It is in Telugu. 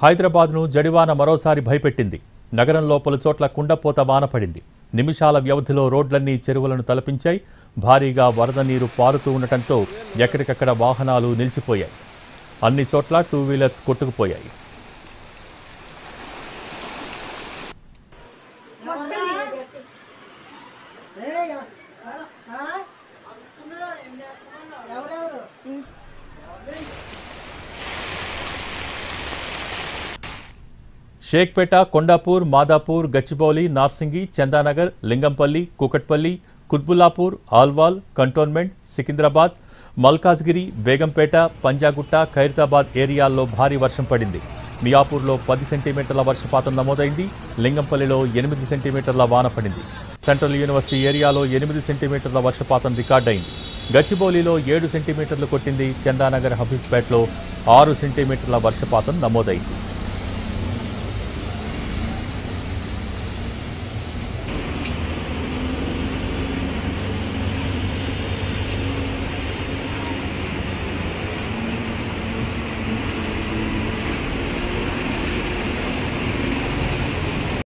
హైదరాబాద్ను జడివాన మరోసారి భయపెట్టింది. నగరంలో పలుచోట్ల కుండపోత వాన పడింది. నిమిషాల వ్యవధిలో రోడ్లన్నీ చెరువులను తలపించాయి. భారీగా వరద నీరు పారుతూ ఉండటంతో ఎక్కడికక్కడ వాహనాలు నిలిచిపోయాయి. అన్ని చోట్ల టూ వీలర్స్ కొట్టుకుపోయాయి. షేక్పేట, కొండాపూర్, మాదాపూర్, గచ్చిబౌలి, నార్సింగి, చందానగర్, లింగంపల్లి, కూకట్పల్లి, కుత్బుల్లాపూర్, ఆల్వాల్, కంటోన్మెంట్, సికింద్రాబాద్, మల్కాజ్గిరి, బేగంపేట, పంజాగుట్ట, ఖైరతాబాద్ ఏరియాల్లో భారీ వర్షం పడింది. మియాపూర్లో 10 సెంటీమీటర్ల వర్షపాతం నమోదైంది. లింగంపల్లిలో 8 సెంటీమీటర్ల వాన పడింది. సెంట్రల్ యూనివర్సిటీ ఏరియాలో 8 సెంటీమీటర్ల వర్షపాతం రికార్డైంది. గచ్చిబౌలిలో 7 సెంటీమీటర్లు కొట్టింది. చందానగర్, హఫీజ్పేటలో 6 సెంటీమీటర్ల వర్షపాతం నమోదైంది.